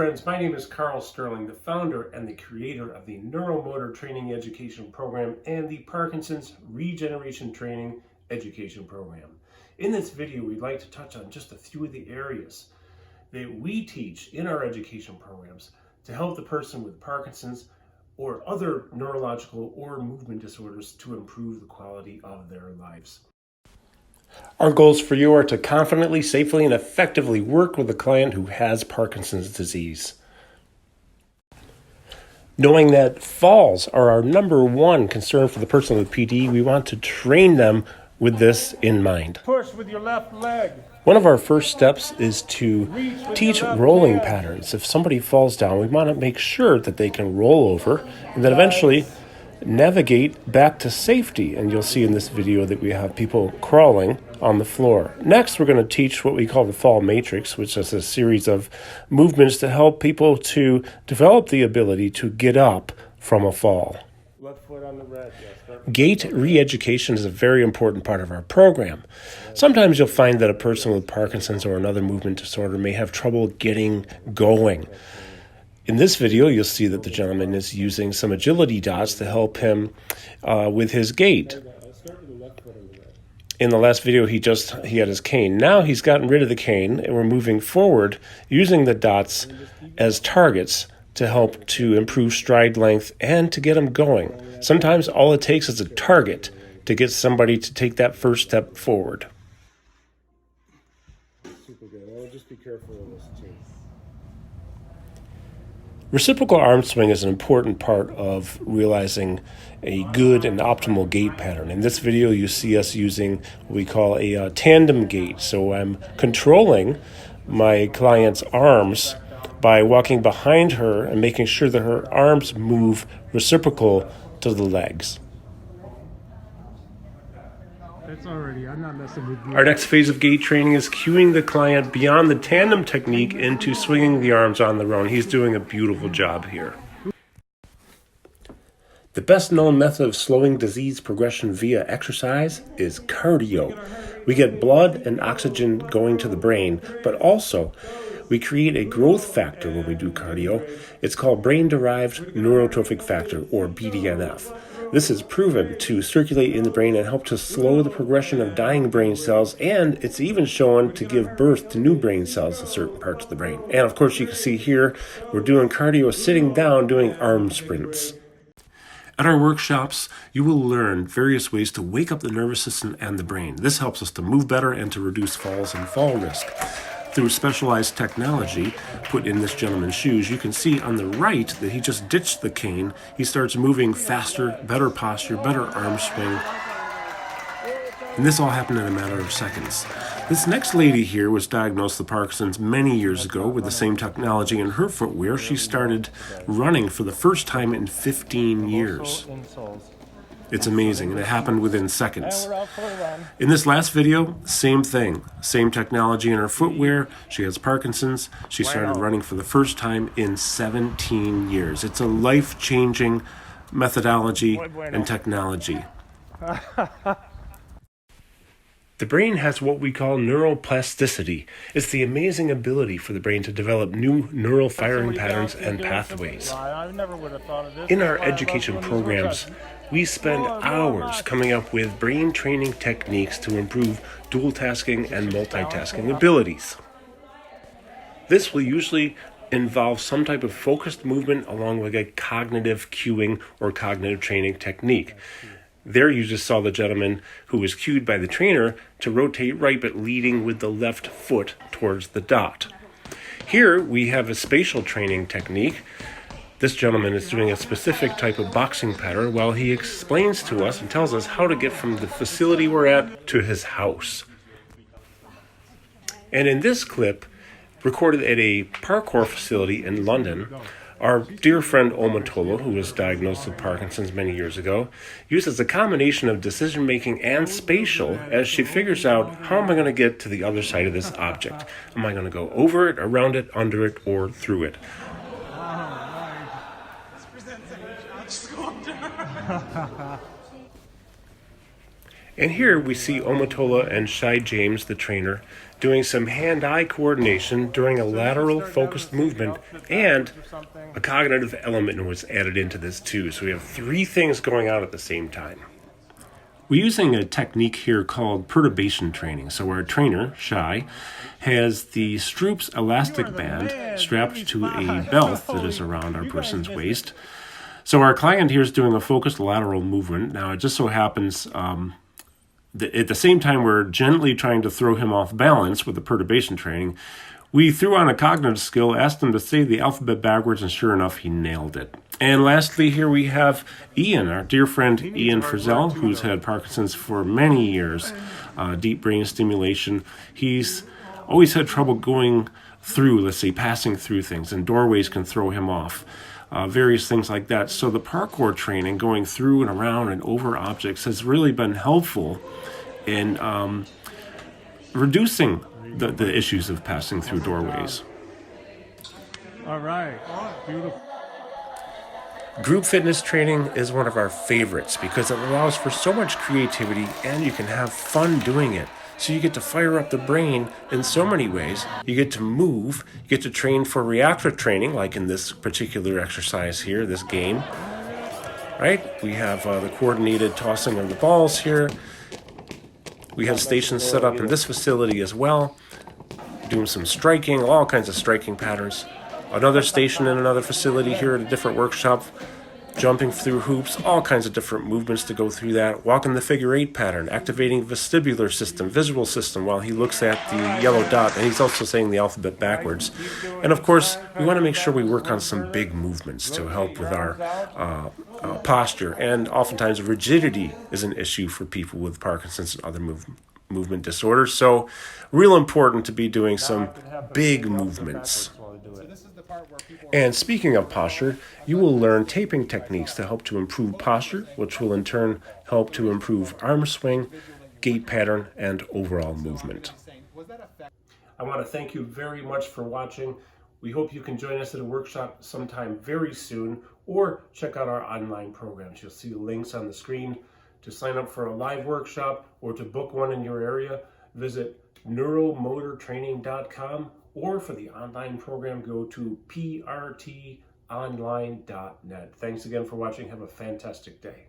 friends, my name is Carl Sterling, the founder and the creator of the Neuromotor Training Education Program and the Parkinson's Regeneration Training Education Program. In this video, we'd like to touch on just a few of the areas that we teach in our education programs to help the person with Parkinson's or other neurological or movement disorders to improve the quality of their lives. Our goals for you are to confidently, safely, and effectively work with a client who has Parkinson's disease. Knowing that falls are our number one concern for the person with PD, we want to train them with this in mind. Push with your left leg. One of our first steps is to teach rolling patterns. If somebody falls down, we want to make sure that they can roll over and then eventually navigate back to safety. And you'll see in this video that we have people crawling on the floor. Next, we're going to teach what we call the fall matrix, which is a series of movements to help people to develop the ability to get up from a fall. Left foot on the red, yes. Gait re-education is a very important part of our program. Sometimes you'll find that a person with Parkinson's or another movement disorder may have trouble getting going. In this video, you'll see that the gentleman is using some agility dots to help him with his gait. In the last video, he had his cane. Now he's gotten rid of the cane, and we're moving forward using the dots as targets to help to improve stride length and to get him going. Sometimes all it takes is a target to get somebody to take that first step forward. Super good. I'll just be careful of this too. Reciprocal arm swing is an important part of realizing a good and optimal gait pattern. In this video, you see us using what we call a tandem gait. So I'm controlling my client's arms by walking behind her and making sure that her arms move reciprocal to the legs. I'm not messing with you. Our next phase of gait training is cueing the client beyond the tandem technique into swinging the arms on their own. He's doing a beautiful job here. The best known method of slowing disease progression via exercise is cardio. We get blood and oxygen going to the brain, but also we create a growth factor when we do cardio. It's called brain-derived neurotrophic factor, or BDNF. This is proven to circulate in the brain and help to slow the progression of dying brain cells, and it's even shown to give birth to new brain cells in certain parts of the brain. And of course, you can see here, we're doing cardio sitting down, doing arm sprints. At our workshops, you will learn various ways to wake up the nervous system and the brain. This helps us to move better and to reduce falls and fall risk. Through specialized technology put in this gentleman's shoes, you can see on the right that he just ditched the cane. He starts moving faster, better posture, better arm swing. And this all happened in a matter of seconds. This next lady here was diagnosed with Parkinson's many years ago with the same technology in her footwear. She started running for the first time in 15 years. It's amazing, and it happened within seconds. In this last video, same thing. Same technology in her footwear. She has Parkinson's. She started running for the first time in 17 years. It's a life-changing methodology and technology. The brain has what we call neuroplasticity. It's the amazing ability for the brain to develop new neural firing patterns and pathways. In our education programs, we spend hours coming up with brain training techniques to improve dual tasking and multitasking abilities. This will usually involve some type of focused movement along with a cognitive cueing or cognitive training technique. There you just saw the gentleman who was cued by the trainer to rotate right, but leading with the left foot towards the dot. Here we have a spatial training technique. This gentleman is doing a specific type of boxing pattern while he explains to us and tells us how to get from the facility we're at to his house. And in this clip, recorded at a parkour facility in London, our dear friend Omatolo, who was diagnosed with Parkinson's many years ago, uses a combination of decision-making and spatial as she figures out, how am I going to get to the other side of this object? Am I going to go over it, around it, under it, or through it? And here we see Omatola and Shai James, the trainer, doing some hand-eye coordination during a lateral focused movement, and a cognitive element was added into this too. So we have three things going on at the same time. We're using a technique here called perturbation training. So our trainer, Shai, has the Stroops elastic band strapped to a belt that is around our person's waist. So our client here is doing a focused lateral movement. Now it just so happens at the same time we're gently trying to throw him off balance with the perturbation training, we threw on a cognitive skill, asked him to say the alphabet backwards, and sure enough, he nailed it. And lastly, here we have Ian, our dear friend Ian Frizzell, who's had Parkinson's for many years, deep brain stimulation. He's always had trouble going through, let's say, passing through things, and doorways can throw him off. Various things like that. So the parkour training, going through and around and over objects, has really been helpful in reducing the issues of passing through doorways. All right. Beautiful. Group fitness training is one of our favorites because it allows for so much creativity and you can have fun doing it. So you get to fire up the brain in so many ways. You get to move, you get to train for reactive training, like in this particular exercise here, this game. Right? We have the coordinated tossing of the balls here. We have stations set up in this facility as well, doing some striking, all kinds of striking patterns. Another station in another facility here at a different workshop, jumping through hoops, all kinds of different movements to go through that. Walking the figure eight pattern, activating vestibular system, visual system while he looks at the yellow dot, and he's also saying the alphabet backwards. And of course, we want to make sure we work on some big movements to help with our posture. And oftentimes rigidity is an issue for people with Parkinson's and other movement disorders. So real important to be doing some big movements. And speaking of posture, you will learn taping techniques to help to improve posture, which will in turn help to improve arm swing, gait pattern, and overall movement. I want to thank you very much for watching. We hope you can join us at a workshop sometime very soon, or check out our online programs. You'll see the links on the screen. To sign up for a live workshop or to book one in your area, visit neuromotortraining.com, or for the online program, go to prtonline.net. Thanks again for watching. Have a fantastic day.